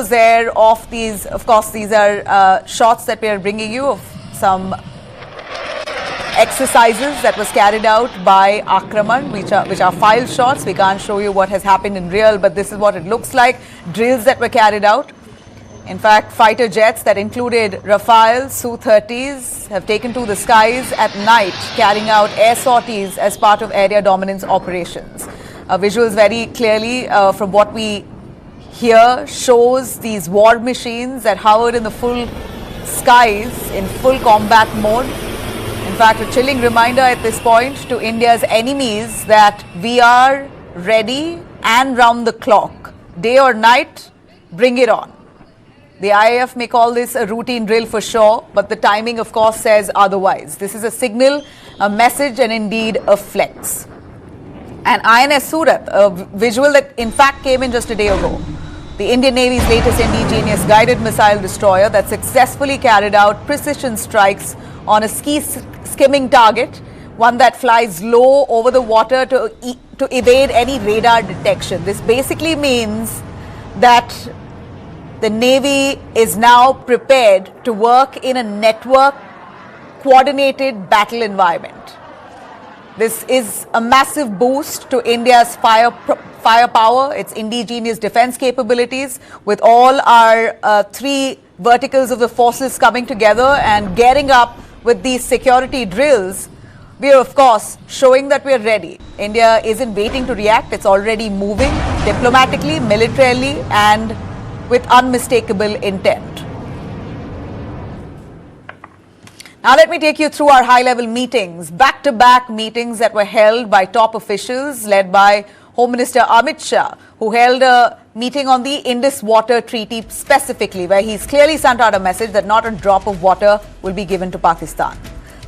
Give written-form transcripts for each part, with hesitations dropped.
there of these, of course, these are shots that we are bringing you of some exercises that was carried out by Akraman, which are file shots. We can't show you what has happened in real, but this is what it looks like. Drills that were carried out. In fact, fighter jets that included Rafale, Su-30s have taken to the skies at night, carrying out air sorties as part of area dominance operations. Visuals very clearly from what we hear shows these war machines that hovered in the full skies in full combat mode. In fact, a chilling reminder at this point to India's enemies that we are ready and round the clock. Day or night, bring it on. The IAF may call this a routine drill for sure, but the timing, of course, says otherwise. This is a signal, a message, and indeed a flex. And INS Surat, a visual that in fact came in just a day ago. The Indian Navy's latest indigenous guided missile destroyer that successfully carried out precision strikes on a skimming target, one that flies low over the water to evade any radar detection. This basically means that the Navy is now prepared to work in a network coordinated battle environment. This is a massive boost to India's firepower, its indigenous defense capabilities, with all our three verticals of the forces coming together and gearing up with these security drills. We are, of course, showing that we are ready. India isn't waiting to react. It's already moving diplomatically, militarily, and with unmistakable intent. Now let me take you through our high-level meetings, back-to-back meetings that were held by top officials led by Home Minister Amit Shah, who held a meeting on the Indus Water Treaty specifically, where he's clearly sent out a message that not a drop of water will be given to Pakistan.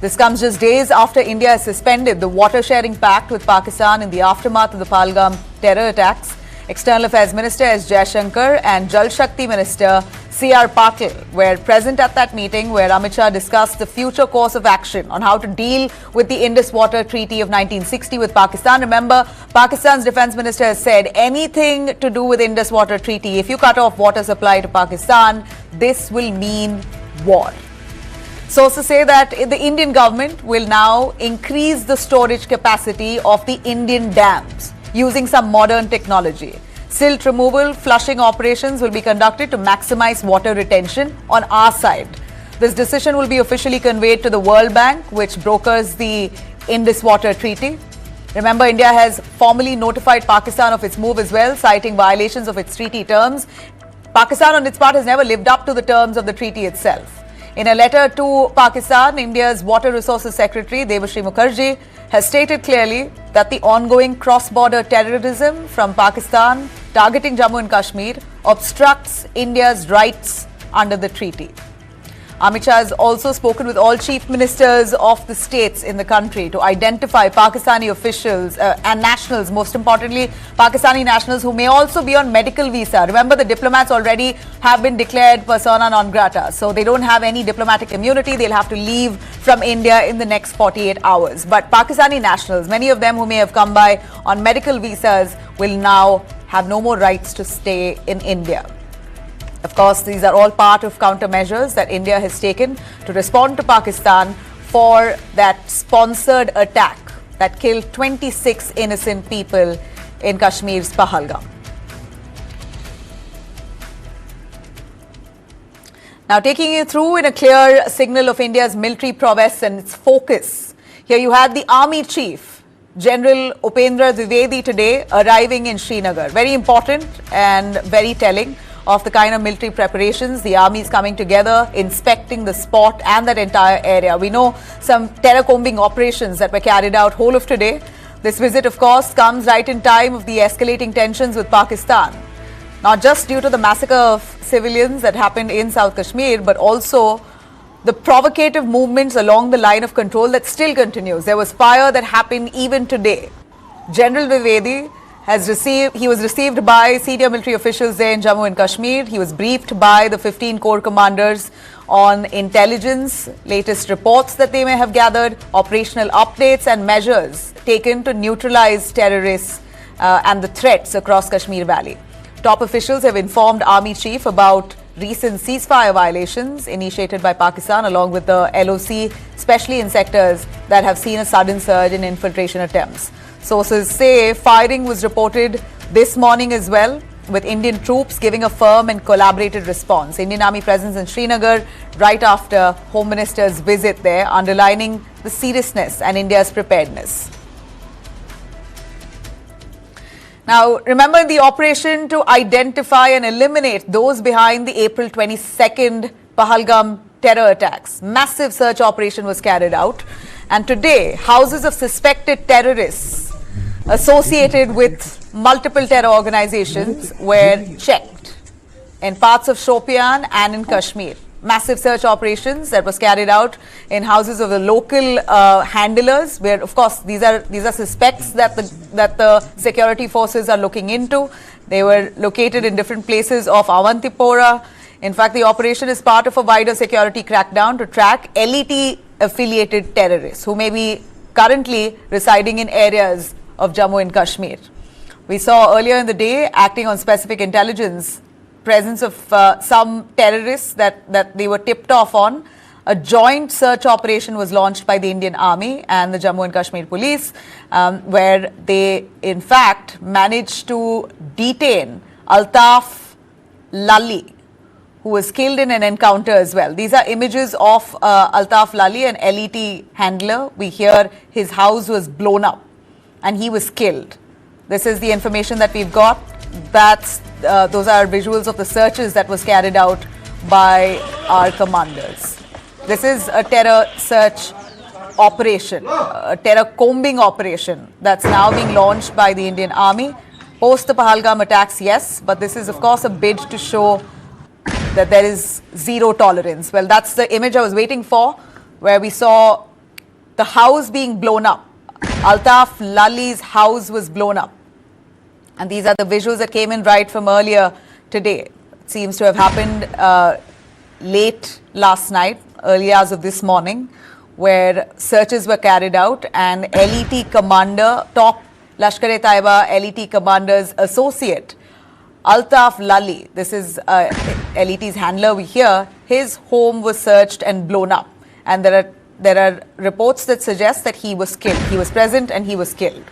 This comes just days after India has suspended the water-sharing pact with Pakistan in the aftermath of the Pahalgam terror attacks. External Affairs Minister S. Jaishankar and Jal Shakti Minister C.R. Patil were present at that meeting, where Amit Shah discussed the future course of action on how to deal with the Indus Water Treaty of 1960 with Pakistan. Remember, Pakistan's Defence Minister has said anything to do with Indus Water Treaty, if you cut off water supply to Pakistan, this will mean war. Sources say that the Indian government will now increase the storage capacity of the Indian dams using some modern technology. Silt removal, flushing operations will be conducted to maximize water retention on our side. This decision will be officially conveyed to the World Bank, which brokers the Indus Water Treaty. Remember, India has formally notified Pakistan of its move as well, citing violations of its treaty terms. Pakistan, on its part, has never lived up to the terms of the treaty itself. In a letter to Pakistan, India's Water Resources Secretary, Devashri Mukherjee, has stated clearly that the ongoing cross-border terrorism from Pakistan targeting Jammu and Kashmir obstructs India's rights under the treaty. Amit Shah has also spoken with all chief ministers of the states in the country to identify Pakistani officials and nationals, most importantly, Pakistani nationals who may also be on medical visa. Remember, the diplomats already have been declared persona non grata, so they don't have any diplomatic immunity. They'll have to leave from India in the next 48 hours. But Pakistani nationals, many of them who may have come by on medical visas, will now have no more rights to stay in India. Of course, these are all part of countermeasures that India has taken to respond to Pakistan for that sponsored attack that killed 26 innocent people in Kashmir's Pahalgam. Now, taking you through in a clear signal of India's military prowess and its focus, here you had the Army Chief, General Upendra Dwivedi, today arriving in Srinagar. Very important and very telling of the kind of military preparations. The army is coming together, inspecting the spot and that entire area. We know some terror combing operations that were carried out whole of today. This visit, of course, comes right in time of the escalating tensions with Pakistan. Not just due to the massacre of civilians that happened in South Kashmir, but also the provocative movements along the line of control that still continues. There was fire that happened even today. General Dwivedi was received by senior military officials there in Jammu and Kashmir. He was briefed by the 15 corps commanders on intelligence, latest reports that they may have gathered, operational updates and measures taken to neutralize terrorists and the threats across Kashmir Valley. Top officials have informed Army Chief about recent ceasefire violations initiated by Pakistan along with the LOC, especially in sectors that have seen a sudden surge in infiltration attempts. Sources say firing was reported this morning as well, with Indian troops giving a firm and collaborated response. Indian Army presence in Srinagar right after Home Minister's visit there, underlining the seriousness and India's preparedness. Now, remember the operation to identify and eliminate those behind the April 22nd Pahalgam terror attacks. Massive search operation was carried out. And today, houses of suspected terrorists associated with multiple terror organizations were checked in parts of Shopian and in Kashmir. Massive search operations that was carried out in houses of the local handlers, where of course these are suspects that the security forces are looking into. They were located in different places of Avantipora. In fact, the operation is part of a wider security crackdown to track LET affiliated terrorists who may be currently residing in areas of Jammu and Kashmir. We saw earlier in the day, acting on specific intelligence, presence of some terrorists that they were tipped off on. A joint search operation was launched by the Indian Army and the Jammu and Kashmir police, where they in fact managed to detain Altaf Lali, who was killed in an encounter as well. These are images of Altaf Lali, an LET handler. We hear his house was blown up and he was killed. This is the information that we've got. Those are visuals of the searches that was carried out by our commanders. This is a terror search operation, a terror combing operation that's now being launched by the Indian Army. Post the Pahalgam attacks, yes, but this is of course a bid to show that there is zero tolerance. Well, that's the image I was waiting for, where we saw the house being blown up. Altaf Lali's house was blown up. And these are the visuals that came in right from earlier today. It seems to have happened late last night, early hours of this morning, where searches were carried out and LET commander, top Lashkar-e-Taiba LET commander's associate, Altaf Lali, this is LET's handler we hear, his home was searched and blown up. And there are reports that suggest that he was killed. He was present and he was killed.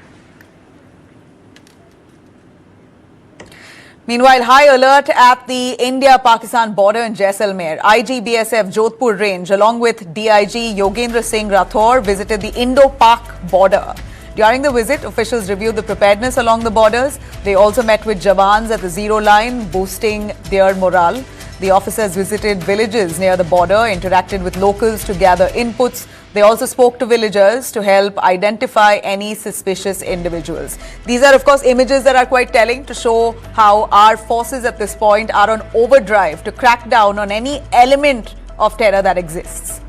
Meanwhile, high alert at the India-Pakistan border in Jaisalmer. IGBSF Jodhpur range along with DIG Yogendra Singh Rathore visited the Indo-Pak border. During the visit, officials reviewed the preparedness along the borders. They also met with Jawans at the zero line, boosting their morale. The officers visited villages near the border, interacted with locals to gather inputs. They also spoke to villagers to help identify any suspicious individuals. These are, of course, images that are quite telling to show how our forces at this point are on overdrive to crack down on any element of terror that exists.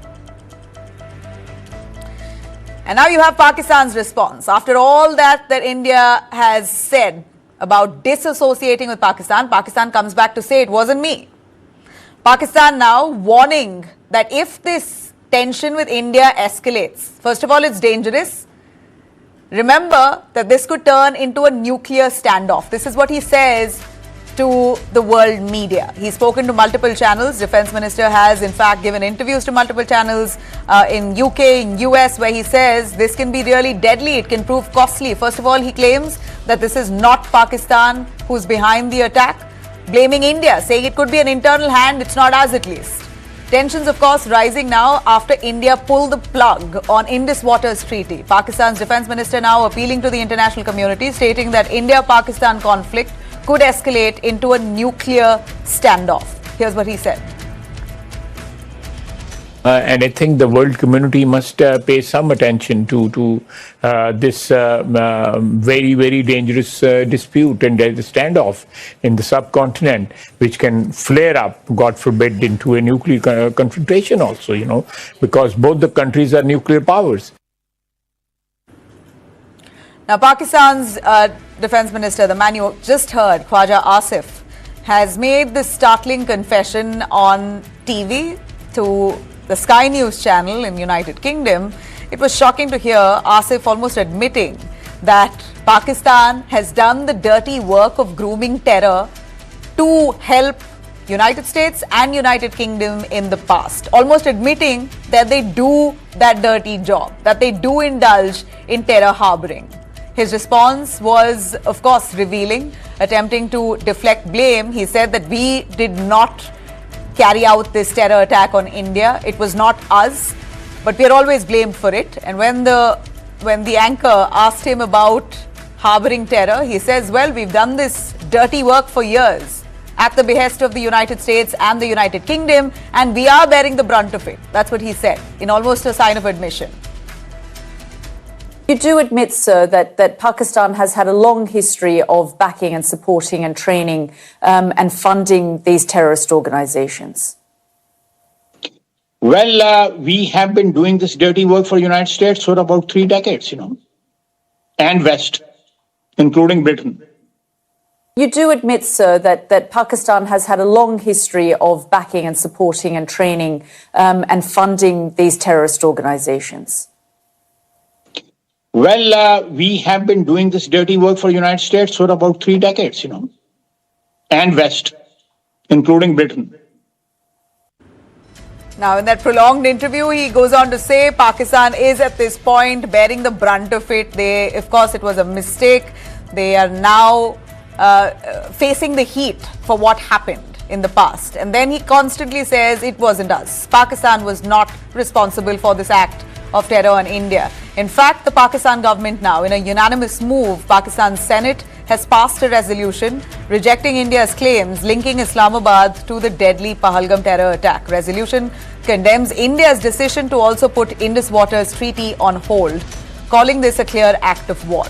And now you have Pakistan's response. After all that India has said about disassociating with Pakistan, Pakistan comes back to say it wasn't me. Pakistan now warning that if this tension with India escalates, first of all, it's dangerous. Remember that this could turn into a nuclear standoff. This is what he says to the world media. He's spoken to multiple channels. Defense Minister has, in fact, given interviews to multiple channels in UK, in US, where he says this can be really deadly. It can prove costly. First of all, he claims that this is not Pakistan who's behind the attack, blaming India, saying it could be an internal hand. It's not us, at least. Tensions, of course, rising now after India pulled the plug on Indus Water Treaty. Pakistan's defense minister now appealing to the international community, stating that India-Pakistan conflict could escalate into a nuclear standoff. Here's what he said. And I think the world community must pay some attention to this very, very dangerous dispute and the standoff in the subcontinent, which can flare up, God forbid, into a nuclear confrontation also, because both the countries are nuclear powers. Now, Pakistan's defense minister, the man you just heard, Khwaja Asif, has made this startling confession on TV to the Sky News channel in United Kingdom. It was shocking to hear Asif almost admitting that Pakistan has done the dirty work of grooming terror to help United States and United Kingdom in the past, almost admitting that they do that dirty job, that they do indulge in terror harboring. His response was, of course, revealing, attempting to deflect blame. He said that we did not carry out this terror attack on India. It was not us, but we are always blamed for it. And when the anchor asked him about harboring terror, he says, well, we've done this dirty work for years at the behest of the United States and the United Kingdom, and we are bearing the brunt of it. That's what he said, in almost a sign of admission. You do admit, sir, that Pakistan has had a long history of backing and supporting and training and funding these terrorist organizations. Well, we have been doing this dirty work for the United States for about 3 decades, and West, including Britain. You do admit, sir, that Pakistan has had a long history of backing and supporting and training and funding these terrorist organizations. Well, we have been doing this dirty work for the United States for about 3 decades, and West, including Britain. Now, in that prolonged interview, he goes on to say Pakistan is at this point bearing the brunt of it. Of course, it was a mistake. They are now facing the heat for what happened in the past. And then he constantly says it wasn't us. Pakistan was not responsible for this act of terror on India. In fact, the Pakistan government now, in a unanimous move, Pakistan's Senate has passed a resolution rejecting India's claims linking Islamabad to the deadly Pahalgam terror attack. Resolution condemns India's decision to also put Indus Water Treaty on hold, calling this a clear act of war.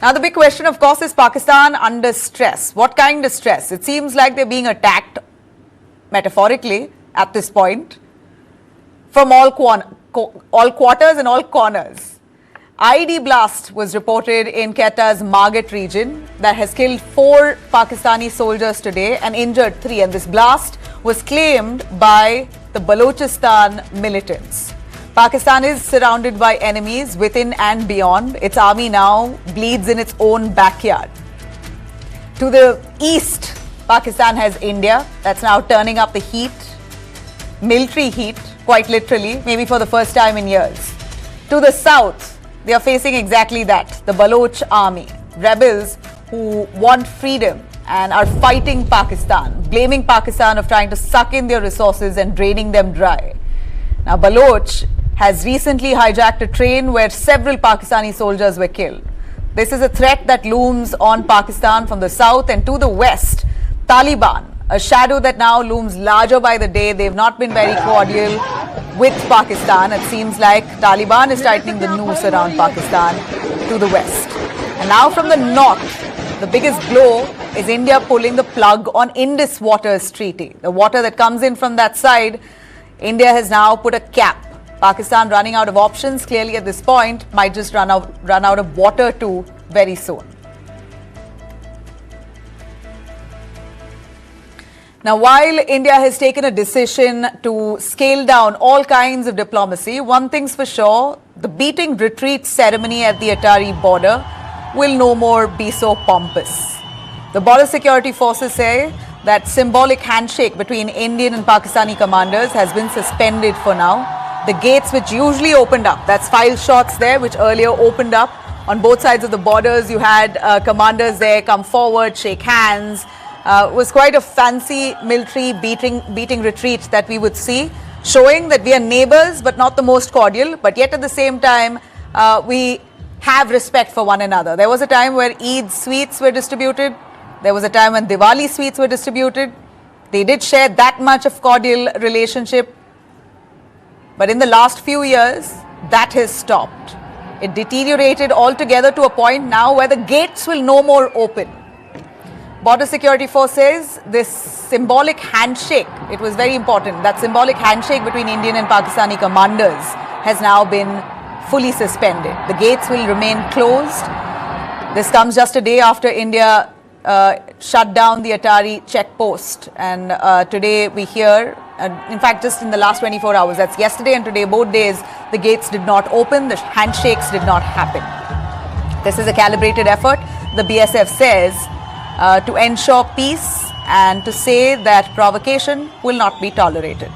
Now, the big question, of course, is Pakistan under stress. What kind of stress? It seems like they're being attacked, metaphorically, at this point, from all quarters and all corners. IED blast was reported in Quetta's Margat region that has killed 4 Pakistani soldiers today and injured 3. And this blast was claimed by the Balochistan militants. Pakistan is surrounded by enemies within and beyond. Its army now bleeds in its own backyard. To the east, Pakistan has India. That's now turning up the heat, military heat, quite literally, maybe for the first time in years. To the south, they are facing exactly that, the Baloch army, rebels who want freedom and are fighting Pakistan, blaming Pakistan of trying to suck in their resources and draining them dry. Now, Baloch has recently hijacked a train where several Pakistani soldiers were killed. This is a threat that looms on Pakistan from the south, and to the west, Taliban, a shadow that now looms larger by the day. They've not been very cordial with Pakistan. It seems like Taliban is tightening the noose around Pakistan to the west. And now from the north, the biggest blow is India pulling the plug on Indus Water Treaty. The water that comes in from that side, India has now put a cap. Pakistan running out of options clearly at this point, might just run out of water too very soon. Now, while India has taken a decision to scale down all kinds of diplomacy, one thing's for sure, the beating retreat ceremony at the Atari border will no more be so pompous. The border security forces say that symbolic handshake between Indian and Pakistani commanders has been suspended for now. The gates which usually opened up, that's 5 shots there, which earlier opened up on both sides of the borders. You had commanders there come forward, shake hands. It was quite a fancy military beating retreat that we would see, showing that we are neighbors but not the most cordial, but yet at the same time, we have respect for one another. There was a time where Eid sweets were distributed. There was a time when Diwali sweets were distributed. They did share that much of cordial relationship. But in the last few years, that has stopped. It deteriorated altogether to a point now where the gates will no more open. Border Security Force says this symbolic handshake, it was very important, that symbolic handshake between Indian and Pakistani commanders has now been fully suspended. The gates will remain closed. This comes just a day after India shut down the Atari checkpost. And today we hear, in fact, just in the last 24 hours, that's yesterday and today, both days, the gates did not open, the handshakes did not happen. This is a calibrated effort, the BSF says, to ensure peace and to say that provocation will not be tolerated.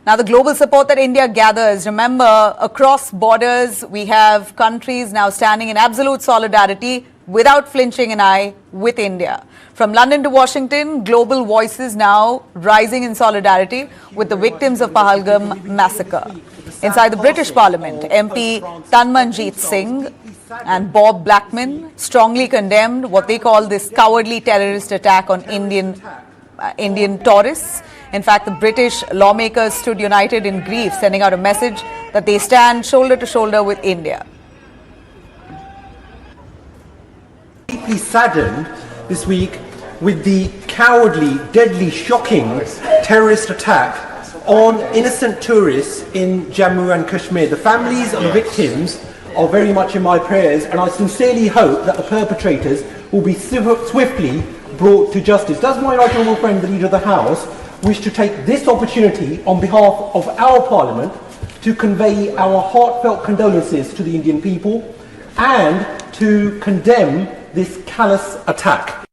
Now, the global support that India gathers, remember, across borders, we have countries now standing in absolute solidarity without flinching an eye with India. From London to Washington, global voices now rising in solidarity with the victims of Pahalgam massacre. Inside the British Parliament, MP Tanmanjeet Singh and Bob Blackman strongly condemned what they call this cowardly terrorist attack on Indian tourists. In fact, the British lawmakers stood united in grief, sending out a message that they stand shoulder to shoulder with India. Deeply saddened this week with the cowardly, deadly, shocking terrorist attack on innocent tourists in Jammu and Kashmir. The families of the victims are very much in my prayers, and I sincerely hope that the perpetrators will be swiftly brought to justice. Does my right honourable friend, the Leader of the House, wish to take this opportunity on behalf of our Parliament to convey our heartfelt condolences to the Indian people and to condemn this callous attack?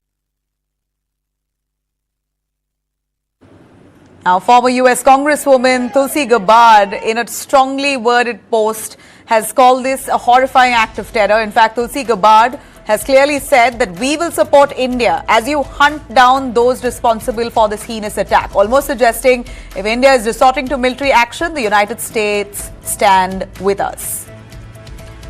Now, former US Congresswoman Tulsi Gabbard, in a strongly worded post, has called this a horrifying act of terror. In fact, Tulsi Gabbard has clearly said that we will support India as you hunt down those responsible for this heinous attack, almost suggesting if India is resorting to military action, the United States stand with us.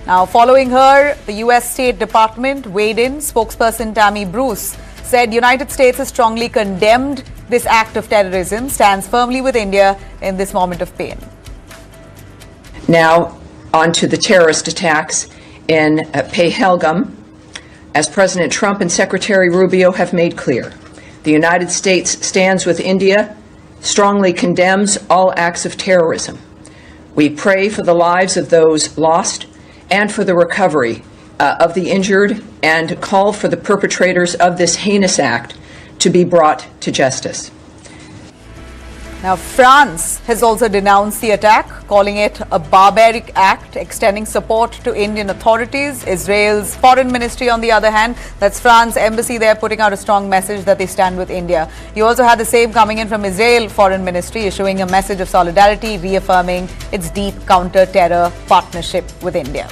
Now, following her, the US State Department weighed in. Spokesperson Tammy Bruce said United States has strongly condemned this act of terrorism, stands firmly with India in this moment of pain. Now, on to the terrorist attacks in Pahalgam. As President Trump and Secretary Rubio have made clear, the United States stands with India, strongly condemns all acts of terrorism. We pray for the lives of those lost and for the recovery of the injured, and call for the perpetrators of this heinous act to be brought to justice. Now, France has also denounced the attack, calling it a barbaric act, extending support to Indian authorities. Israel's foreign ministry, on the other hand, that's France's embassy there, putting out a strong message that they stand with India. You also had the same coming in from Israel foreign ministry, issuing a message of solidarity, reaffirming its deep counter-terror partnership with India.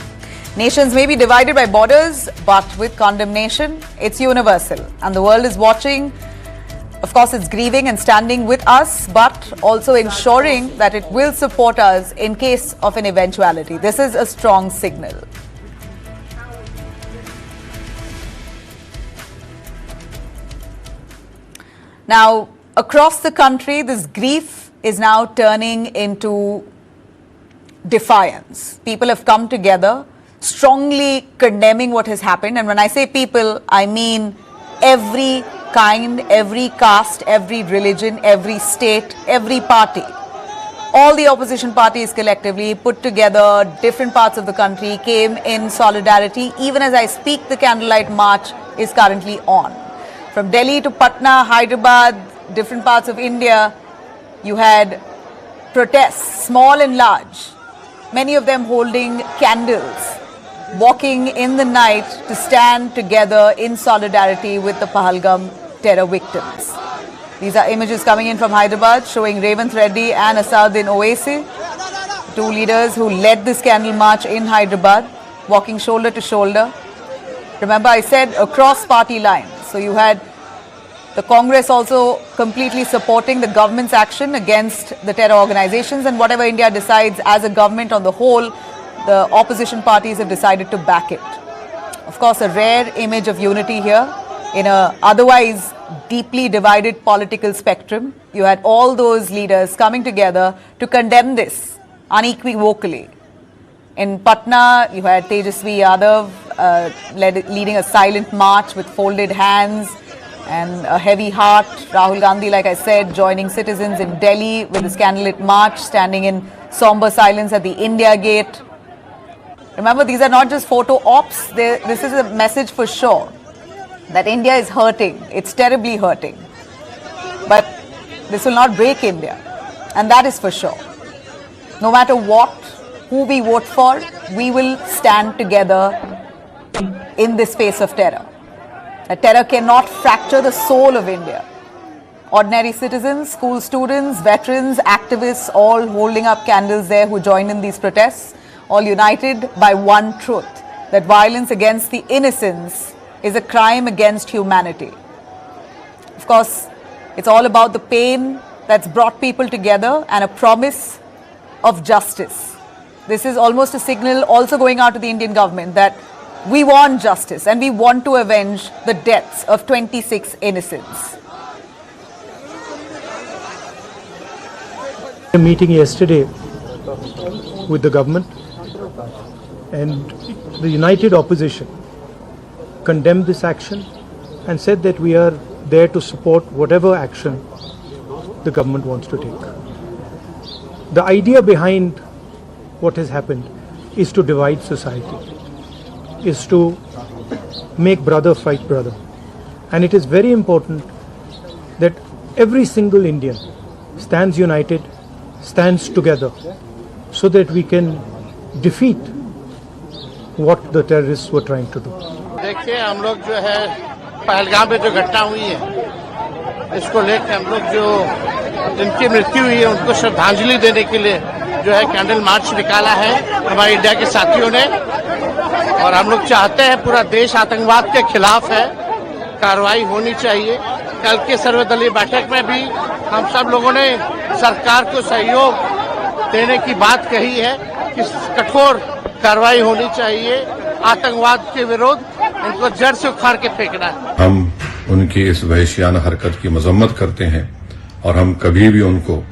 Nations may be divided by borders, but with condemnation, it's universal. And the world is watching. Of course, it's grieving and standing with us, but also ensuring that it will support us in case of an eventuality. This is a strong signal. Now, across the country, this grief is now turning into defiance. People have come together, strongly condemning what has happened. And when I say people, I mean every kind, every caste, every religion, every state, every party. All the opposition parties collectively put together, different parts of the country came in solidarity. Even as I speak, the candlelight march is currently on. From Delhi to Patna, Hyderabad, different parts of India, you had protests, small and large, many of them holding candles, walking in the night to stand together in solidarity with the Pahalgam terror victims. These are images coming in from Hyderabad showing Revanth Reddy and Asaduddin Owaisi, two leaders who led this candle march in Hyderabad, walking shoulder to shoulder. Remember, I said across party lines. So you had the Congress also completely supporting the government's action against the terror organizations, and whatever India decides as a government on the whole, the opposition parties have decided to back it. Of course, a rare image of unity here in a otherwise deeply divided political spectrum. You had all those leaders coming together to condemn this unequivocally. In Patna, you had Tejasvi Yadav leading a silent march with folded hands and a heavy heart. Rahul Gandhi, like I said, joining citizens in Delhi with his candlelit march, standing in somber silence at the India Gate. Remember, these are not just photo ops. This is a message for sure that India is hurting. It's terribly hurting. But this will not break India. And that is for sure. No matter what, who we vote for, we will stand together in this face of terror. That terror cannot fracture the soul of India. Ordinary citizens, school students, veterans, activists, all holding up candles there who joined in these protests, all united by one truth, that violence against the innocents is a crime against humanity. Of course, it's all about the pain that's brought people together and a promise of justice. This is almost a signal also going out to the Indian government that we want justice and we want to avenge the deaths of 26 innocents. A meeting yesterday with the government, and the united opposition condemned this action and said that we are there to support whatever action the government wants to take. The idea behind what has happened is to divide society, is to make brother fight brother. And it is very important that every single Indian stands united, stands together, so that we can defeat what the terrorists were trying to do. देखिए हम लोग जो है पहलगाम में जो घटना हुई है इसको लेकर हम लोग जो जिनकी मृत्यु हुई है उनको श्रद्धांजलि देने के लिए जो है कैंडल मार्च निकाला है हमारे इंडिया के साथियों ने और हम लोग चाहते हैं पूरा देश आतंकवाद के खिलाफ है कार्रवाई होनी चाहिए। कल के सर्वदलीय बैठक में भी हम सब लोगों ने सरकार को सहयोग देने की बात कही है कि कठोर कार्रवाई होनी चाहिए आतंकवाद के विरोध इनको जड़ से उखाड़ के फेंकना है। हम उनकी इस वहशियाना हरकत की मजम्मत करते हैं और हम कभी भी उनको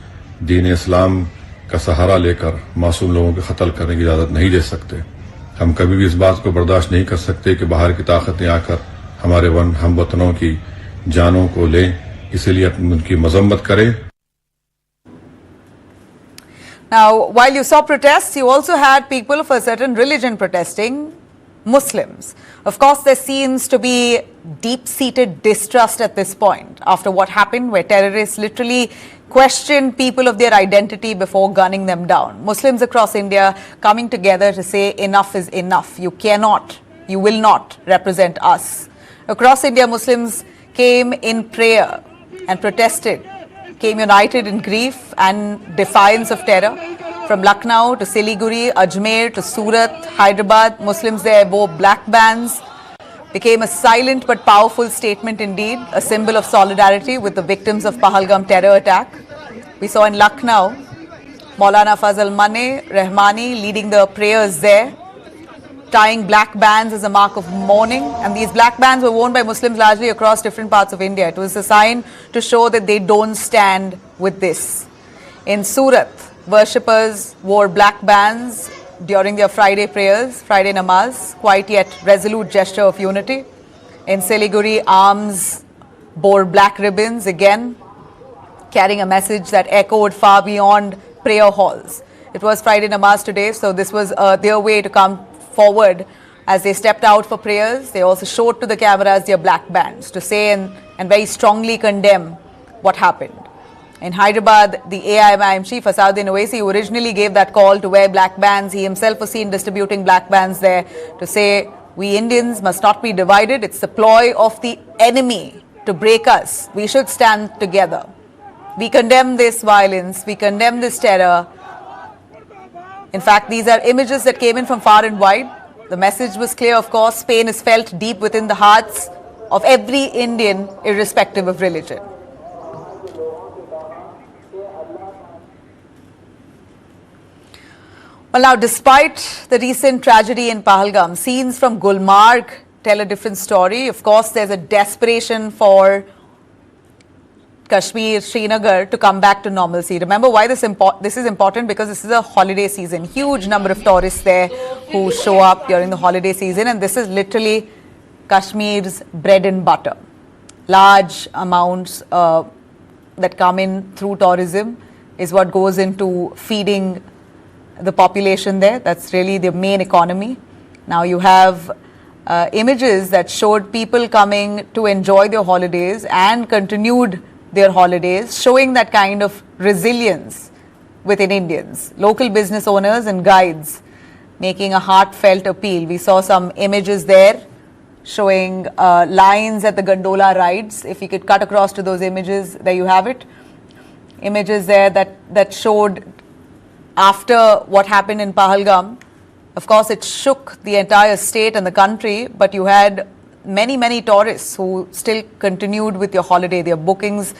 दीन इस्लाम का सहारा लेकर मासूम लोगों को कत्ल करने की इजाजत नहीं दे सकते। हम कभी भी इस बात को बर्दाश्त नहीं कर सकते कि बाहर की ताकतें आकर हमारे हमवतनों की जानों को लें, इसलिए उनकी मजम्मत करें। Now, while you saw protests, you also had people of a certain religion protesting, Muslims. Of course, there seems to be deep-seated distrust at this point after what happened, where terrorists literally questioned people of their identity before gunning them down. Muslims across India coming together to say enough is enough. You cannot, you will not represent us. Across India, Muslims came in prayer and protested, came united in grief and defiance of terror. From Lucknow to Siliguri, Ajmer to Surat, Hyderabad, Muslims there wore black bands. Became a silent but powerful statement indeed, a symbol of solidarity with the victims of Pahalgam terror attack. We saw in Lucknow, Maulana Fazal Mane, Rahmani leading the prayers there, tying black bands as a mark of mourning. And these black bands were worn by Muslims largely across different parts of India. It was a sign to show that they don't stand with this. In Surat, worshippers wore black bands during their Friday prayers, Friday namaz, quite yet resolute gesture of unity. In Siliguri, arms bore black ribbons, again carrying a message that echoed far beyond prayer halls. It was Friday namaz today, so this was their way to come forward as they stepped out for prayers. They also showed to the cameras their black bands to say and very strongly condemn what happened. In Hyderabad, the AIMIM chief, Asauddin Owaisi, who originally gave that call to wear black bands, he himself was seen distributing black bands there to say, we Indians must not be divided. It's the ploy of the enemy to break us. We should stand together. We condemn this violence. We condemn this terror. In fact, these are images that came in from far and wide. The message was clear, of course. Pain is felt deep within the hearts of every Indian, irrespective of religion. Well, now, despite the recent tragedy in Pahalgam, scenes from Gulmarg tell a different story. Of course, there's a desperation for Kashmir, Srinagar to come back to normalcy. Remember why this is important? Because this is a holiday season. Huge number of tourists there who show up during the holiday season, and this is literally Kashmir's bread and butter. Large amounts that come in through tourism is what goes into feeding the population there. That's really the main economy. Now you have images that showed people coming to enjoy their holidays and continued their holidays, showing that kind of resilience within Indians. Local business owners and guides making a heartfelt appeal. We saw some images there showing lines at the gondola rides. If you could cut across to those images, there you have it. Images there that showed after what happened in Pahalgam. Of course, it shook the entire state and the country, but you had many tourists who still continued with your holiday. Their bookings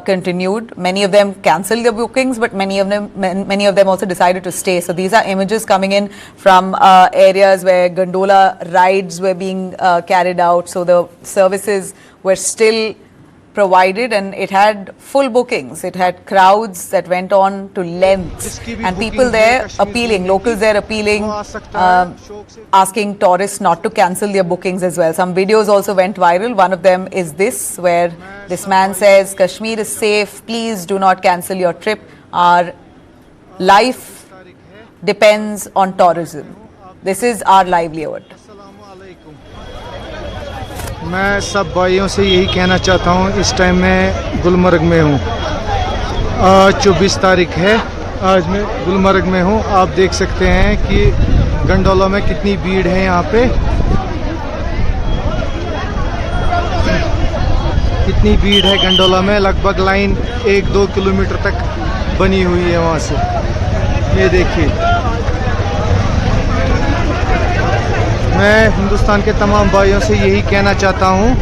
continued. Many of them cancelled their bookings, but many of them also decided to stay. So these are images coming in from areas where gondola rides were being carried out. So the services were still provided, and it had full bookings. It had crowds that went on to lengths, and people there appealing, locals there appealing, asking tourists not to cancel their bookings as well. Some videos also went viral. One of them is this, where this man says, "Kashmir is safe, please do not cancel your trip. Our life depends on tourism. This is our livelihood." मैं सब भाइयों से यही कहना चाहता हूँ, इस time मैं गुलमर्ग में हूँ। आज 24 तारीख है, आज मैं गुलमर्ग में हूँ। आप देख सकते हैं कि गंडोला में कितनी भीड़ है यहाँ पे, कितनी भीड़ है गंडोला में। लगभग लाइन 1-2 किलोमीटर तक बनी हुई है वहाँ से। ये देखिए, मैं हिंदुस्तान के तमाम भाइयों से यही कहना चाहता हूँ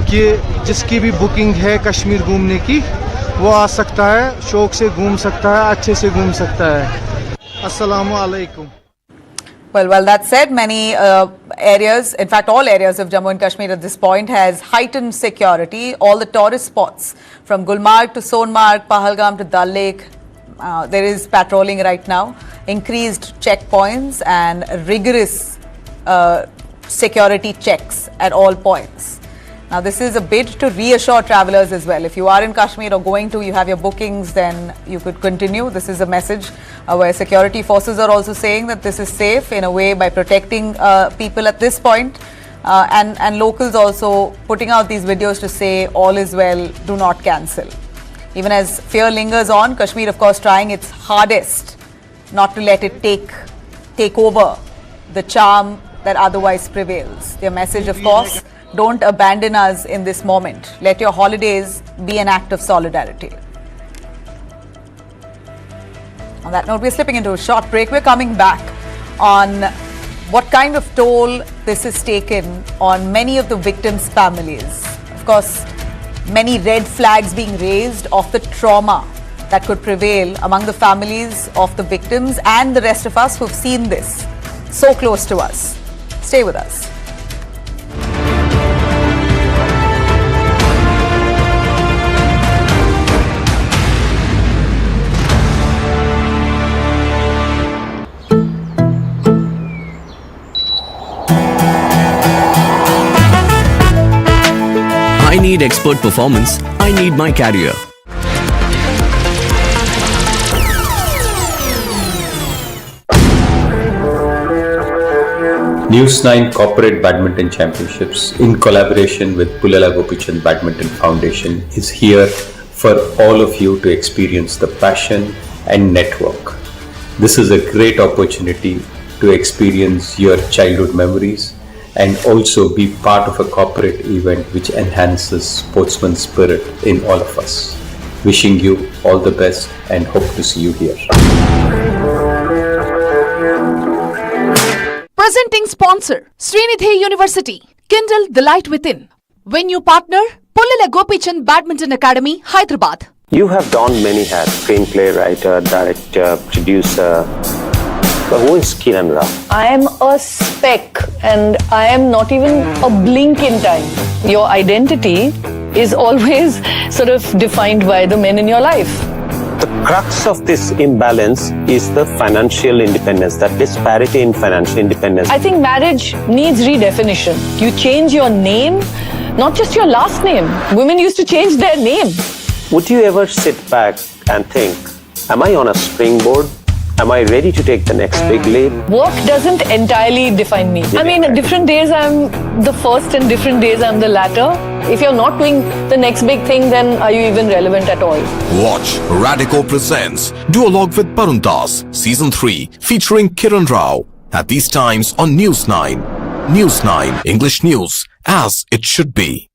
कि जिसकी भी बुकिंग है कश्मीर घूमने की, वो आ सकता है, शौक से घूम सकता है, अच्छे से घूम सकता है। अस्सलामु अलैकुम। Well, that said, many areas, in fact all areas of Jammu and Kashmir at this point has heightened security. All the tourist spots from Gulmarg to Sonmarg, Pahalgam to Dal Lake, there is patrolling right now, increased checkpoints and rigorous security checks at all points. Now this is a bid to reassure travellers as well. If you are in Kashmir or going to, you have your bookings, then you could continue. This is a message where security forces are also saying that this is safe in a way by protecting people at this point, and locals also putting out these videos to say all is well, do not cancel. Even as fear lingers on, Kashmir of course trying its hardest not to let it take over the charm that otherwise prevails. Their message, of course, don't abandon us in this moment. Let your holidays be an act of solidarity. On that note, we're slipping into a short break. We're coming back on what kind of toll this has taken on many of the victims' families. Of course, many red flags being raised of the trauma that could prevail among the families of the victims and the rest of us who've seen this so close to us. Stay with us. I need expert performance. I need my career. News9 Corporate Badminton Championships, in collaboration with Pullela Gopichand Badminton Foundation, is here for all of you to experience the passion and network. This is a great opportunity to experience your childhood memories and also be part of a corporate event which enhances sportsman spirit in all of us. Wishing you all the best and hope to see you here. Presenting sponsor, Srinidhi University, Kindle the Light Within. Venue partner, Pullela Gopichand Badminton Academy, Hyderabad. You have donned many hats: screenplay writer, director, producer. But who is Kiran Rao? I am a speck and I am not even a blink in time. Your identity is always sort of defined by the men in your life. The crux of this imbalance is the financial independence, that disparity in financial independence. I think marriage needs redefinition. You change your name, not just your last name. Women used to change their name. Would you ever sit back and think, am I on a springboard? Am I ready to take the next big leap? Work doesn't entirely define me. I mean, different days I'm the first and different days I'm the latter. If you're not doing the next big thing, then are you even relevant at all? Watch Radico presents Duologue with Barun Das, Season 3, featuring Kiran Rao, at these times on News9. News9 English News as it should be.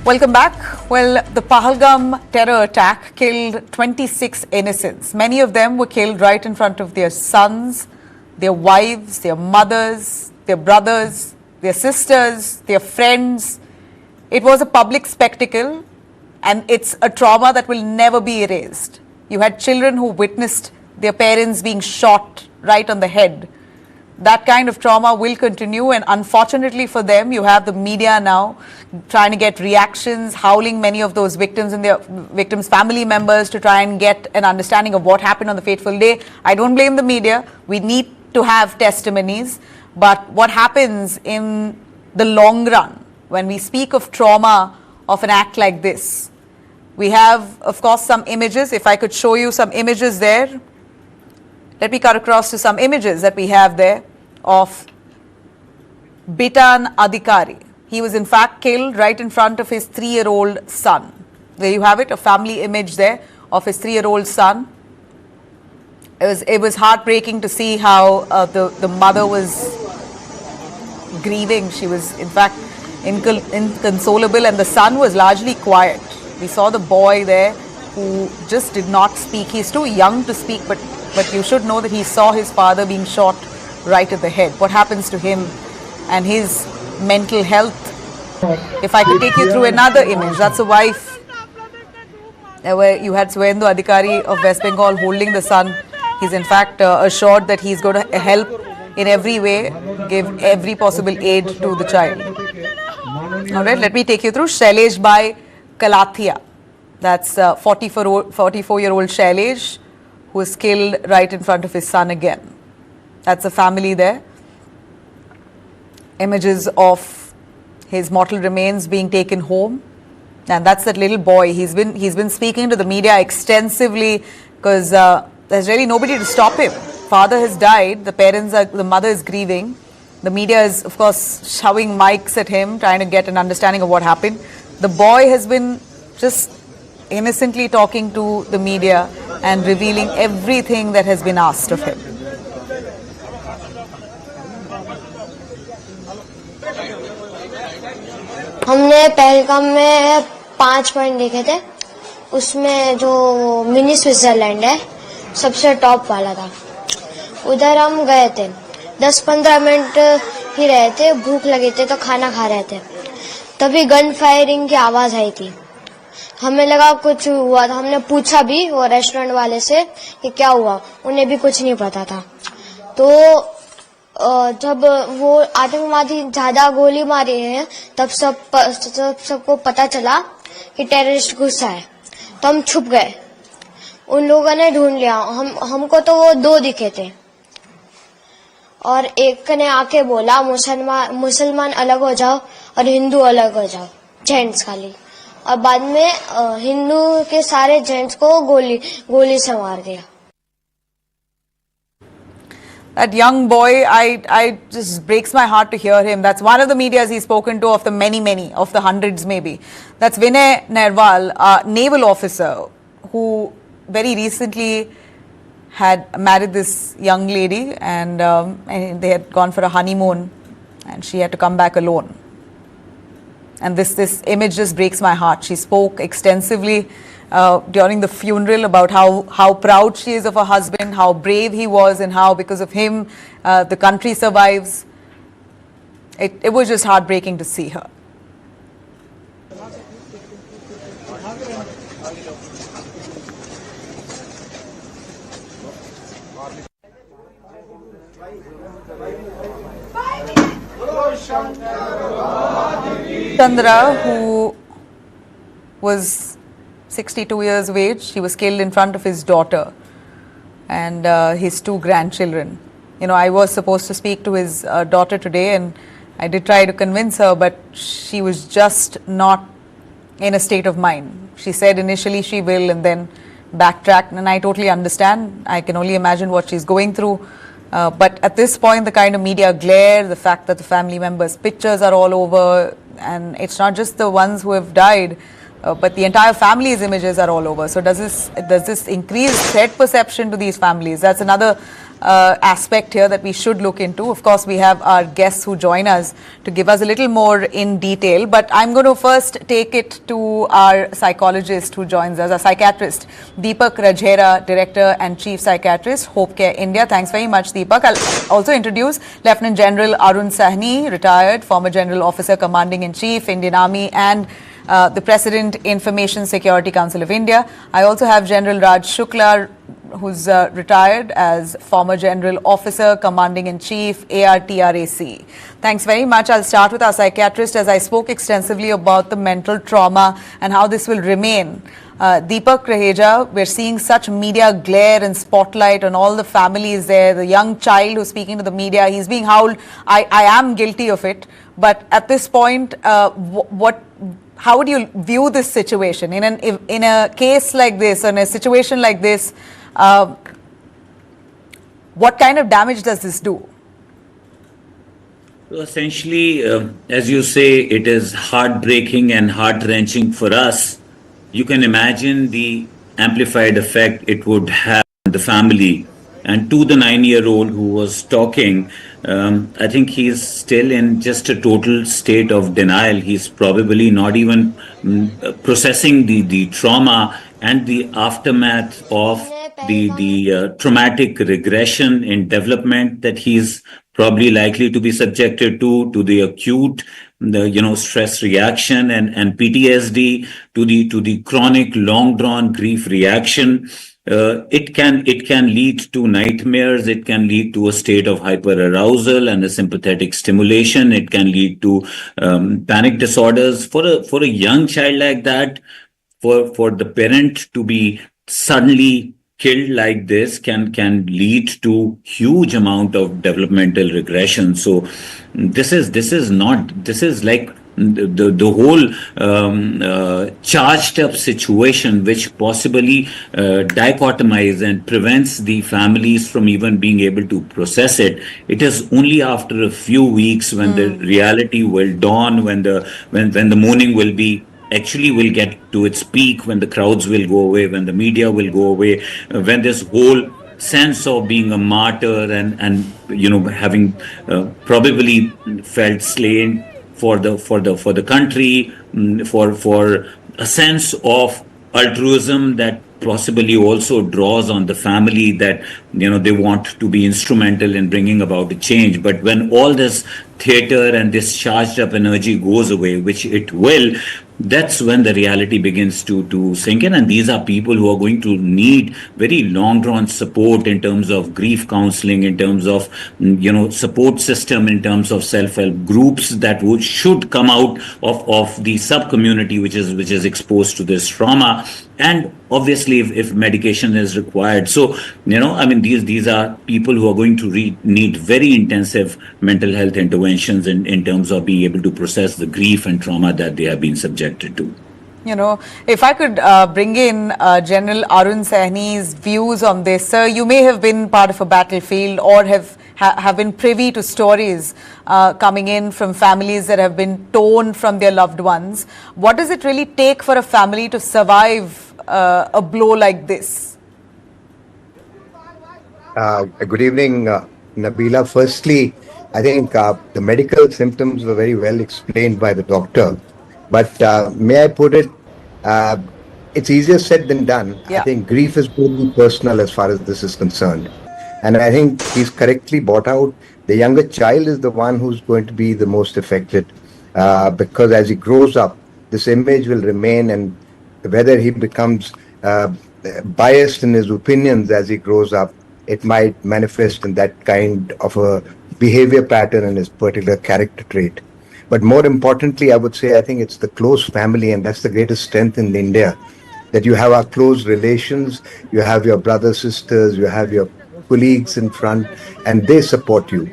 Welcome back. Well, the Pahalgam terror attack killed 26 innocents. Many of them were killed right in front of their sons, their wives, their mothers, their brothers, their sisters, their friends. It was a public spectacle, and it's a trauma that will never be erased. You had children who witnessed their parents being shot right on the head. That kind of trauma will continue, and unfortunately for them, you have the media now trying to get reactions, howling many of those victims and their victims' family members to try and get an understanding of what happened on the fateful day. I don't blame the media. We need to have testimonies, but what happens in the long run when we speak of trauma of an act like this? We have, of course, some images. If I could show you some images there. Let me cut across to some images that we have there of Bitan Adhikari. He was in fact killed right in front of his 3-year-old son. There you have it, a family image there of his 3-year-old son. It was heartbreaking to see how the mother was grieving. She was in fact inconsolable, and the son was largely quiet. We saw the boy there who just did not speak. He's too young to speak, but you should know that he saw his father being shot right at the head. What happens to him and his mental health? If I could take you through another image, that's a wife where you had Suvendu Adhikari of West Bengal holding the son. He's in fact assured that he's going to help in every way, give every possible aid to the child. Alright, let me take you through Shailesh Bhai Kalathia. That's 44-year-old Shailesh, who was killed right in front of his son again. That's a family there. Images of his mortal remains being taken home. And that's that little boy. He's been speaking to the media extensively because there's really nobody to stop him. Father has died, the mother is grieving. The media is, of course, shoving mics at him, trying to get an understanding of what happened. The boy has been just innocently talking to the media and revealing everything that has been asked of him. हमने पहलगाम में 5 point देखे थे, उसमें जो mini Switzerland है सबसे top वाला था. उधर हम गए थे, 10-15 मिनट ही रहे थे, भूख लगी थी तो खाना खा रहे थे, तभी गन फायरिंग की आवाज आई थी. हमें लगा कुछ हुआ था. हमने पूछा भी वो रेस्टोरेंट वाले से कि क्या हुआ, उन्हें भी कुछ नहीं पता था. तो जब वो आतंकवादी ज्यादा गोली मारी है तब सबको पता चला कि टेररिस्ट घुसा है, तो हम छुप गए. उन लोगों ने ढूंढ लिया. हमको तो वो 2 दिखे थे, और एक ने आके बोला मुसलमान अलग हो जाओ और हिंदू अलग हो जाओ, जेंट्स खाली. और बाद में हिंदू के सारे जेंट्स को गोली से मार दिया. That young boy, I just breaks my heart to hear him. That's one of the medias he's spoken to of the many, of the hundreds maybe. That's Vinay Nerwal, a naval officer who very recently had married this young lady, and they had gone for a honeymoon, and she had to come back alone. And this image just breaks my heart. She spoke extensively during the funeral about how proud she is of her husband, how brave he was, and how because of him the country survives. It was just heartbreaking to see her. Chandra, who was 62 years of age, he was killed in front of his daughter and his 2 grandchildren. You know, I was supposed to speak to his daughter today, and I did try to convince her, but she was just not in a state of mind. She said initially she will and then backtracked, and I totally understand. I can only imagine what she's going through. But at this point, the kind of media glare, the fact that the family members' pictures are all over, and it's not just the ones who have died, but the entire family's images are all over. So does this increase threat perception to these families? That's another aspect here that we should look into. Of course, we have our guests who join us to give us a little more in detail, but I'm going to first take it to our psychologist who joins us, our psychiatrist, Deepak Rajhera, Director and Chief Psychiatrist, Hope Care India. Thanks very much, Deepak. I'll also introduce Lieutenant General Arun Sahni, retired, former General Officer Commanding in Chief, Indian Army, and the President, Information Security Council of India. I also have General Raj Shukla, who's retired as former General Officer Commanding in Chief, ARTRAC. Thanks very much. I'll start with our psychiatrist, as I spoke extensively about the mental trauma and how this will remain. Deepak Raheja, we're seeing such media glare and spotlight on all the families there. The young child who's speaking to the media, he's being howled. I am guilty of it. But at this point, how would you view this situation? In a case like this, in a situation like this, what kind of damage does this do? So essentially, as you say, it is heartbreaking and heart-wrenching for us. You can imagine the amplified effect it would have on the family. And to the 9-year-old who was talking, I think he's still in just a total state of denial. He's probably not even processing the trauma and the aftermath of the traumatic regression in development that he's probably likely to be subjected to the acute stress reaction and PTSD, to the chronic long drawn grief reaction. It can lead to nightmares. It can lead to a state of hyperarousal and a sympathetic stimulation. It can lead to panic disorders. For a young child like that, for the parent to be suddenly killed like this can lead to huge amount of developmental regression. So this is like the whole charged up situation, which possibly dichotomizes and prevents the families from even being able to process it. It is only after a few weeks when the reality will dawn, when the mourning will get to its peak, when the crowds will go away, when the media will go away, when this whole sense of being a martyr and having probably felt slain for the country, for a sense of altruism that possibly also draws on the family, that they want to be instrumental in bringing about a change. But when all this theater and this charged up energy goes away, which it will, that's when the reality begins to sink in. And these are people who are going to need very long drawn support in terms of grief counseling, in terms of support system, in terms of self-help groups that should come out of the sub community which is exposed to this trauma. And obviously if medication is required. So these are people who are going to need very intensive mental health interventions in terms of being able to process the grief and trauma that they have been subjected to. If I could bring in General Arun Sahni's views on this. Sir, you may have been part of a battlefield or have been privy to stories coming in from families that have been torn from their loved ones. What does it really take for a family to survive a blow like this? Good evening, Nabila. Firstly, I think the medical symptoms were very well explained by the doctor. But may I put it, it's easier said than done. Yeah. I think grief is really personal as far as this is concerned. And I think he's correctly brought out, the younger child is the one who's going to be the most affected because as he grows up, this image will remain, and whether he becomes biased in his opinions as he grows up, it might manifest in that kind of a behavior pattern and his particular character trait. But more importantly, I would say, I think it's the close family, and that's the greatest strength in India, that you have our close relations, you have your brothers, sisters, you have your colleagues in front, and they support you.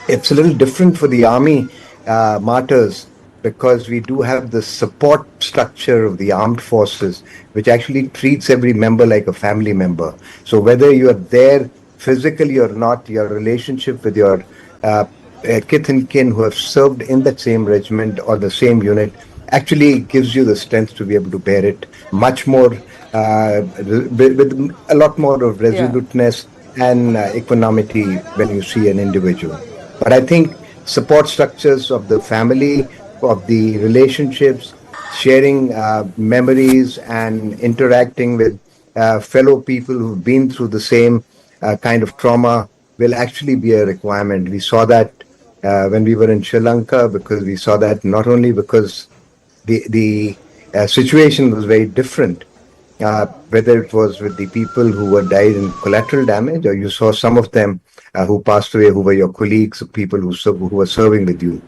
It's a little different for the army martyrs, because we do have the support structure of the armed forces, which actually treats every member like a family member. So whether you are there physically or not, your relationship with your kith and kin who have served in that same regiment or the same unit actually gives you the strength to be able to bear it much more, with a lot more of resoluteness and equanimity when you see an individual. But I think support structures of the family, of the relationships, sharing memories and interacting with fellow people who've been through the same kind of trauma will actually be a requirement. We saw that when we were in Sri Lanka, because we saw that not only because the situation was very different, whether it was with the people who were died in collateral damage, or you saw some of them who passed away, who were your colleagues, people who were serving with you.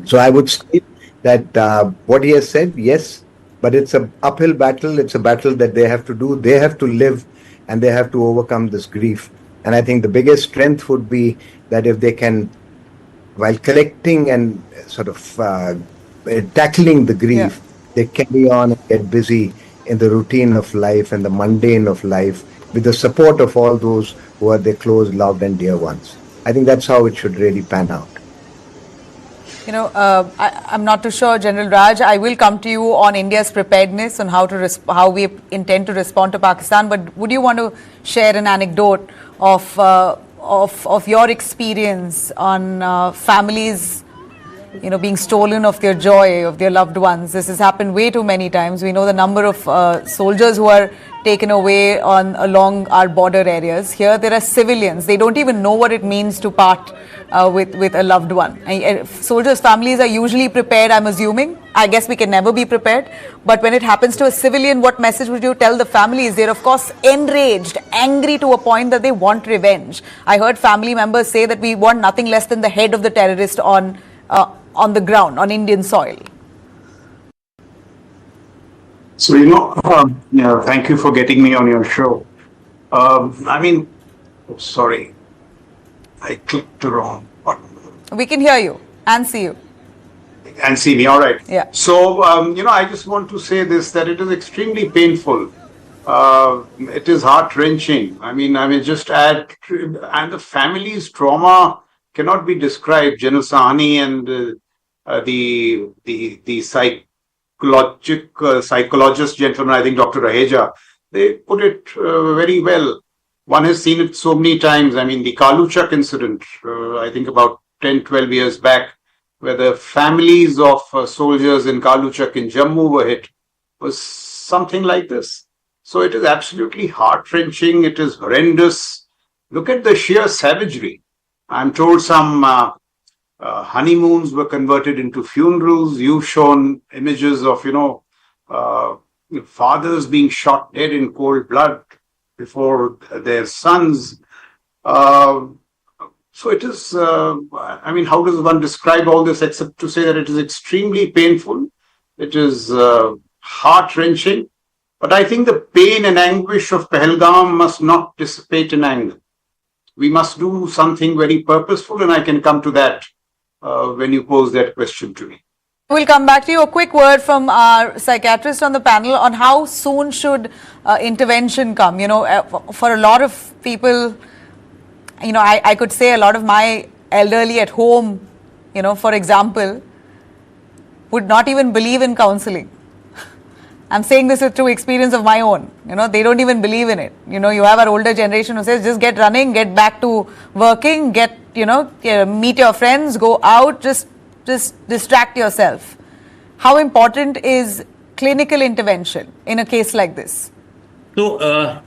So I would say that what he has said, yes, but it's an uphill battle. It's a battle that they have to do. They have to live, and they have to overcome this grief. And I think the biggest strength would be that if they can, while collecting and sort of tackling the grief, they carry on and get busy in the routine of life and the mundane of life with the support of all those who are their close, loved and dear ones. I think that's how it should really pan out. You know, I'm not too sure, General Raj. I will come to you on India's preparedness on how we intend to respond to Pakistan. But would you want to share an anecdote of your experience on families, you know, being stolen of their joy, of their loved ones? This has happened way too many times. We know the number of soldiers who are taken away along our border areas. Here there are civilians. They don't even know what it means to part with a loved one. Soldiers' families are usually prepared, I'm assuming. I guess we can never be prepared. But when it happens to a civilian, what message would you tell the families? They're, of course, enraged, angry to a point that they want revenge. I heard family members say that we want nothing less than the head of the terrorist on the ground, on Indian soil. So, thank you for getting me on your show. Sorry, I clicked the wrong button. We can hear you and see you. And see me, all right. Yeah. So, I just want to say this, that it is extremely painful. It is heart-wrenching. Just add, and the family's trauma cannot be described. General Sahani and the psychologist gentleman, I think Dr. Raheja, they put it very well. One has seen it so many times. The Kaluchak incident, I think about 10, 12 years back, where the families of soldiers in Kaluchak in Jammu were hit, was something like this. So it is absolutely heart-wrenching. It is horrendous. Look at the sheer savagery. I'm told some honeymoons were converted into funerals. You've shown images of, fathers being shot dead in cold blood before their sons. So it is, how does one describe all this except to say that it is extremely painful. It is heart-wrenching. But I think the pain and anguish of Pahalgam must not dissipate in anger. We must do something very purposeful, and I can come to that when you pose that question to me. We'll come back to you. A quick word from our psychiatrist on the panel on how soon should intervention come. For a lot of people, I could say a lot of my elderly at home, for example, would not even believe in counseling. I'm saying this through experience of my own. They don't even believe in it. You have our older generation who says, just get running, get back to working, meet your friends, go out, just distract yourself. How important is clinical intervention in a case like this? So,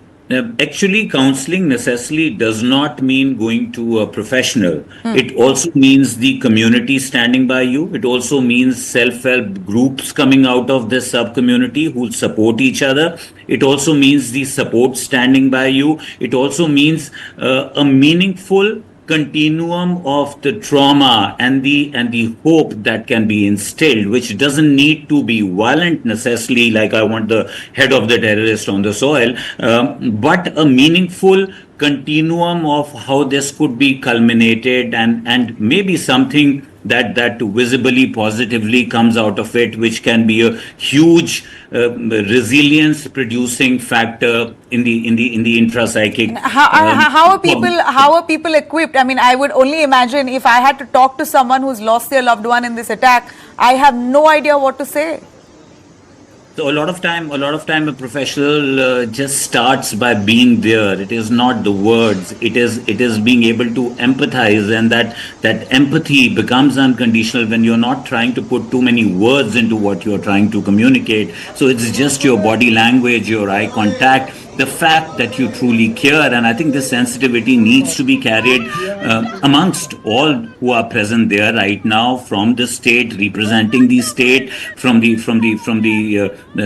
actually, counseling necessarily does not mean going to a professional. It also means the community standing by you. It also means self-help groups coming out of this sub-community who support each other. It also means the support standing by you. It also means a meaningful continuum of the trauma and the hope that can be instilled, which doesn't need to be violent necessarily, like I want the head of the terrorist on the soil, but a meaningful continuum of how this could be culminated and maybe something that visibly positively comes out of it, which can be a huge resilience producing factor in the intrapsychic. How are people equipped? I mean, I would only imagine if I had to talk to someone who's lost their loved one in this attack, I have no idea what to say. So a lot of time a professional just starts by being there. It is not the words. It is being able to empathize, and that empathy becomes unconditional when you're not trying to put too many words into what you're trying to communicate. So it's just your body language, your eye contact, the fact that you truly care. And I think this sensitivity needs to be carried amongst all who are present there right now, from the state, representing the state, from the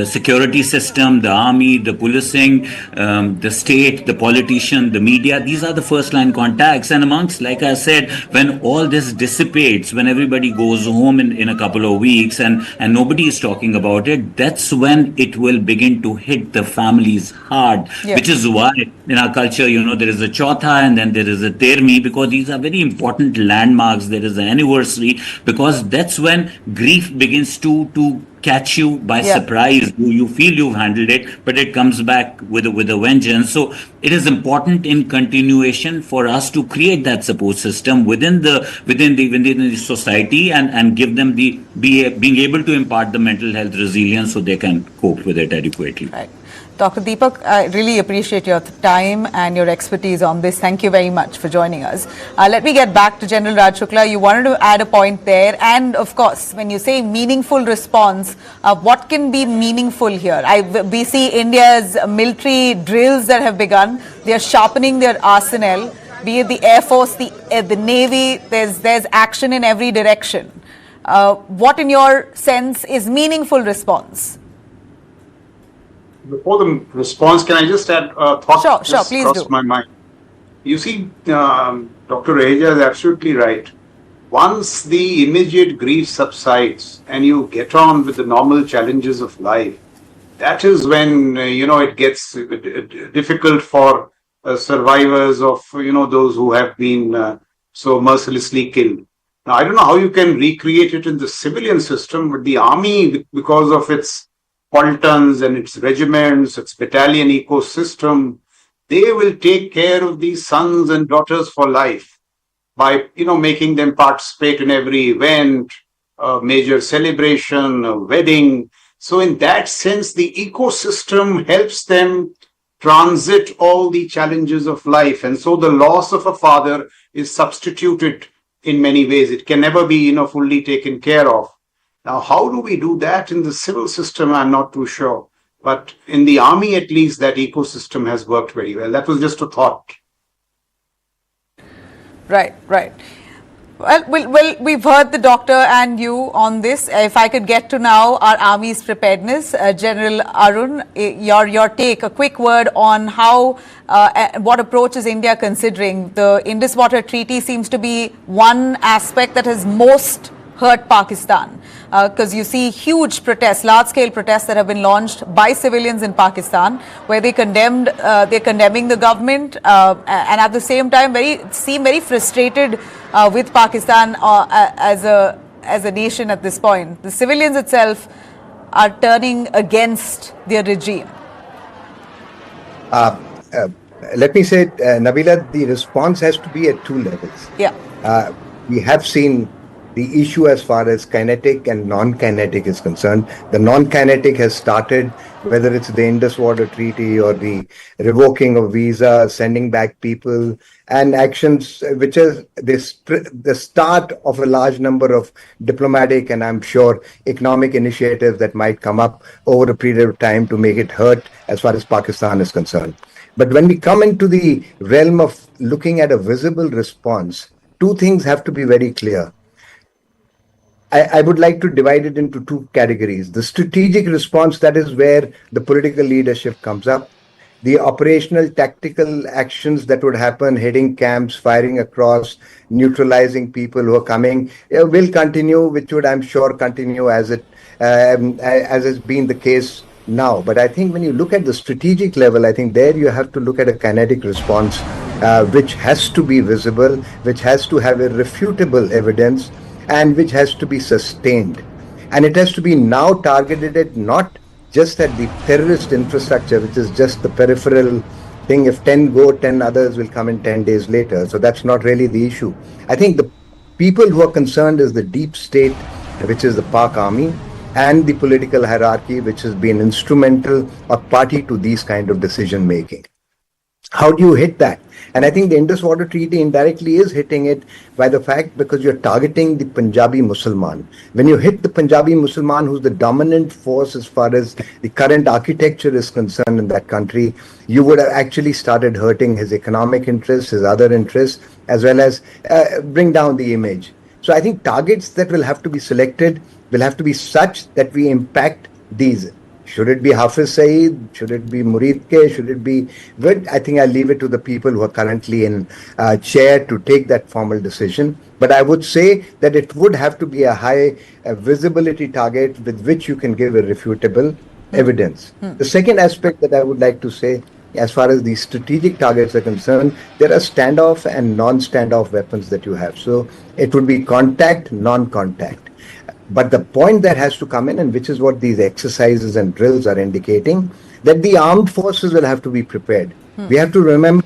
security system, the army, the policing, the state, the politician, the media. These are the first line contacts. And amongst, like I said, when all this dissipates, when everybody goes home in a couple of weeks and nobody is talking about it, that's when it will begin to hit the families hard. Yeah. Which is why in our culture, there is a Chautha and then there is a Termi, because these are very important landmarks. There is an anniversary, because that's when grief begins to catch you by surprise. You feel you've handled it, but it comes back with a vengeance. So it is important in continuation for us to create that support system within the society and give them being able to impart the mental health resilience so they can cope with it adequately. Right. Dr. Deepak, I really appreciate your time and your expertise on this. Thank you very much for joining us. Let me get back to General Raj Shukla. You wanted to add a point there. And of course, when you say meaningful response, what can be meaningful here? We see India's military drills that have begun. They are sharpening their arsenal, be it the Air Force, the Navy. There's action in every direction. What, in your sense, is meaningful response? Before the response, can I just add a thought? Sure, please crossed my mind. You see, Dr. Raheja is absolutely right. Once the immediate grief subsides and you get on with the normal challenges of life, that is when, it gets difficult for survivors of, those who have been so mercilessly killed. Now, I don't know how you can recreate it in the civilian system, but the army, because of its Poltons and its regiments, its battalion ecosystem, they will take care of these sons and daughters for life by, making them participate in every event, a major celebration, a wedding. So in that sense, the ecosystem helps them transit all the challenges of life. And so the loss of a father is substituted in many ways. It can never be, fully taken care of. Now, how do we do that in the civil system? I'm not too sure. But in the army, at least, that ecosystem has worked very well. That was just a thought. Right. Well, we've heard the doctor and you on this. If I could get to now our army's preparedness, General Arun, your take, a quick word on how, what approach is India considering? The Indus Water Treaty seems to be one aspect that has most hurt Pakistan, because you see huge protests, large-scale protests that have been launched by civilians in Pakistan, where they're condemning the government, and at the same time seem very frustrated with Pakistan as a nation at this point. The civilians itself are turning against their regime. Let me say, Nabila, the response has to be at two levels. Yeah. We have seen the issue as far as kinetic and non-kinetic is concerned. The non-kinetic has started, whether it's the Indus Water Treaty or the revoking of visas, sending back people, and actions which is the start of a large number of diplomatic and I'm sure economic initiatives that might come up over a period of time to make it hurt as far as Pakistan is concerned. But when we come into the realm of looking at a visible response, two things have to be very clear. I would like to divide it into two categories. The strategic response, that is where the political leadership comes up. The operational tactical actions that would happen, hitting camps, firing across, neutralizing people who are coming, will continue, which would, I'm sure, continue as has been the case now. But I think when you look at the strategic level, I think there you have to look at a kinetic response, which has to be visible, which has to have irrefutable evidence, and which has to be sustained. And it has to be now targeted at not just at the terrorist infrastructure, which is just the peripheral thing. If 10 go, 10 others will come in 10 days later. So that's not really the issue. I think the people who are concerned is the deep state, which is the Pak army, and the political hierarchy, which has been instrumental or party to these kind of decision making. How do you hit that? And I think the Indus Water Treaty indirectly is hitting it by the fact because you're targeting the Punjabi Mussalman. When you hit the Punjabi Mussalman, who's the dominant force as far as the current architecture is concerned in that country, you would have actually started hurting his economic interests, his other interests, as well as bring down the image. So I think targets that will have to be selected will have to be such that we impact these. Should it be Hafiz Saeed? Should it be Murid K? Should it be... Well, I think I'll leave it to the people who are currently in chair to take that formal decision. But I would say that it would have to be a high visibility target with which you can give irrefutable evidence. The second aspect that I would like to say, as far as the strategic targets are concerned, there are standoff and non-standoff weapons that you have. So it would be contact, non-contact. But the point that has to come in, and which is what these exercises and drills are indicating, that the armed forces will have to be prepared. We have to remember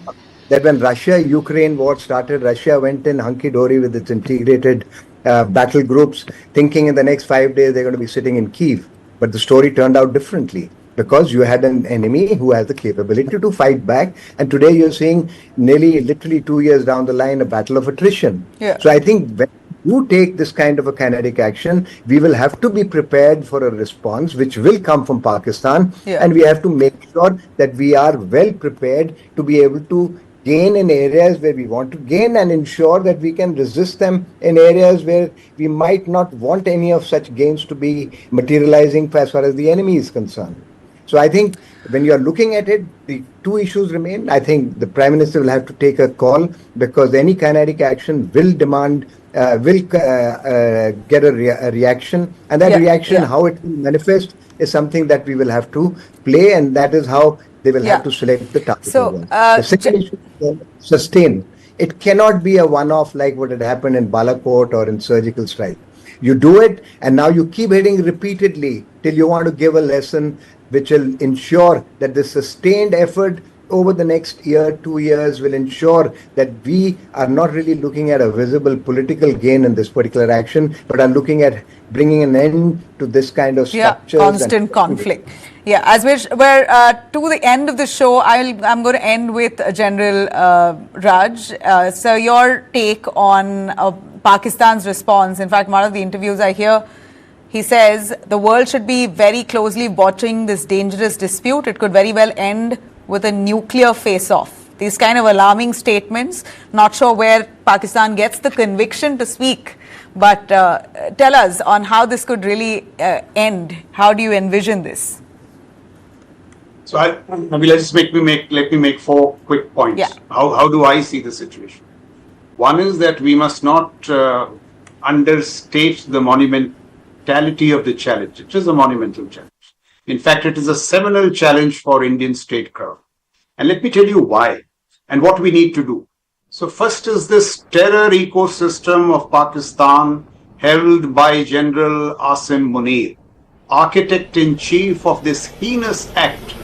that when Russia-Ukraine war started, Russia went in hunky-dory with its integrated battle groups, thinking in the next 5 days they're going to be sitting in Kyiv. But the story turned out differently, because you had an enemy who has the capability to fight back. And today you're seeing nearly, literally 2 years down the line, a battle of attrition. So I think when you take this kind of a kinetic action, we will have to be prepared for a response which will come from Pakistan. And we have to make sure that we are well prepared to be able to gain in areas where we want to gain and ensure that we can resist them in areas where we might not want any of such gains to be materializing as far as the enemy is concerned. So I think when you are looking at it, the two issues remain. I think the Prime Minister will have to take a call, because any kinetic action will demand, get a reaction. And that reaction, how it will manifest, is something that we will have to play, and that is how they will have to select the target. So, the second issue is sustain. It cannot be a one-off like what had happened in Balakot or in surgical strike. You do it, and now you keep hitting repeatedly till you want to give a lesson which will ensure that the sustained effort over the next year, 2 years, will ensure that we are not really looking at a visible political gain in this particular action, but are looking at bringing an end to this kind of structures. Constant conflict. As we're to the end of the show, I'm going to end with General Raj. So your take on Pakistan's response. In fact, one of the interviews I hear, he says the world should be very closely watching this dangerous dispute. It could very well end with a nuclear face-off. These kind of alarming statements. Not sure where Pakistan gets the conviction to speak, but tell us on how this could really end. How do you envision this? So, Nabila, just let me make 4 quick points. How do I see the situation? One is that we must not understate the monumentality of the challenge. It is a monumental challenge. In fact, it is a seminal challenge for Indian statecraft. And let me tell you why and what we need to do. So first is this terror ecosystem of Pakistan held by General Asim Munir, architect-in-chief of this heinous act,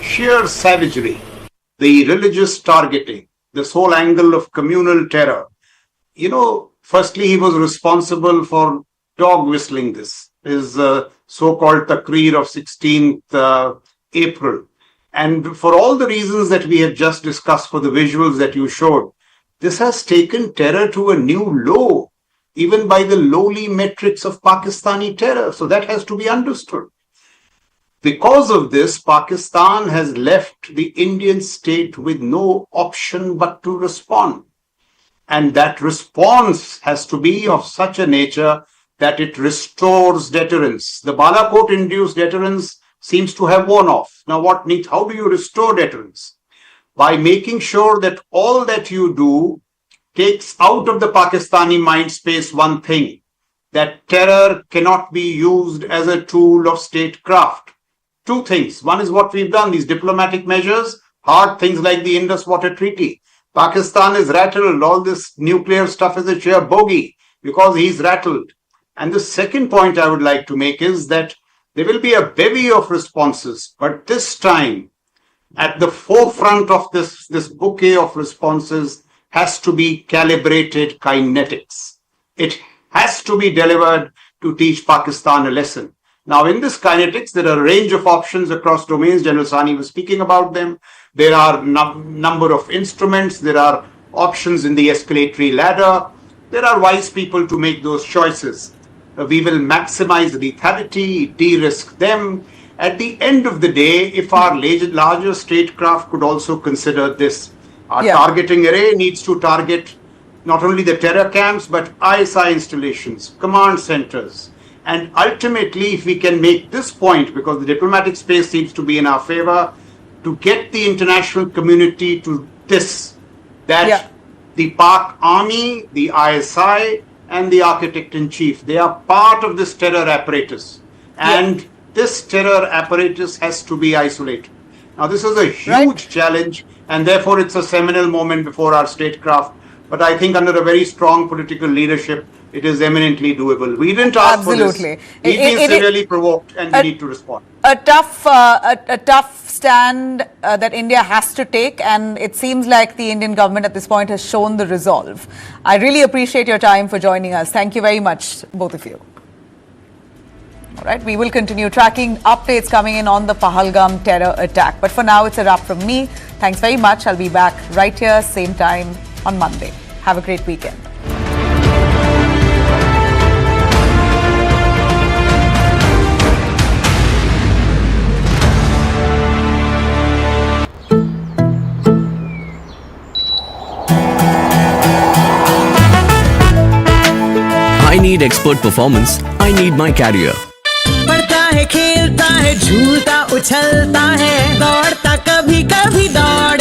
sheer savagery, the religious targeting, this whole angle of communal terror. You know, firstly, he was responsible for dog whistling this, his so-called Takrir of 16th April. And for all the reasons that we have just discussed, for the visuals that you showed, this has taken terror to a new low, even by the lowly metrics of Pakistani terror. So that has to be understood. Because of this, Pakistan has left the Indian state with no option but to respond. And that response has to be of such a nature that it restores deterrence. The Balakot-induced deterrence seems to have worn off. Now how do you restore deterrence? By making sure that all that you do takes out of the Pakistani mind space one thing, that terror cannot be used as a tool of statecraft. 2 things. One is what we've done, these diplomatic measures, hard things like the Indus Water Treaty. Pakistan is rattled, all this nuclear stuff is a sheer bogey. because he's rattled. And the second point I would like to make is that there will be a bevy of responses, but this time at the forefront of this bouquet of responses has to be calibrated kinetics. It has to be delivered to teach Pakistan a lesson. Now, in this kinetics, there are a range of options across domains. General Sani was speaking about them. There are number of instruments. There are options in the escalatory ladder. There are wise people to make those choices. We will maximize lethality, de-risk them. At the end of the day, if our larger statecraft could also consider this, our targeting array needs to target not only the terror camps, but ISI installations, command centers. And ultimately, if we can make this point, because the diplomatic space seems to be in our favor, to get the international community to this, that the Pak army, the ISI, and the architect-in-chief, they are part of this terror apparatus. And this terror apparatus has to be isolated. Now, this is a huge challenge, and therefore it's a seminal moment before our statecraft. But I think under a very strong political leadership, it is eminently doable. We didn't ask for this. We've been severely provoked, and we need to respond. A tough stand that India has to take, and it seems like the Indian government at this point has shown the resolve. I really appreciate your time for joining us. Thank you very much, both of you. All right, we will continue tracking updates coming in on the Pahalgam terror attack. But for now, it's a wrap from me. Thanks very much. I'll be back right here, same time on Monday. Have a great weekend. I need expert performance. I need my carrier. बढ़ता है, खेलता है, झूलता, उछलता है, दौड़ता, कभी कभी दौड़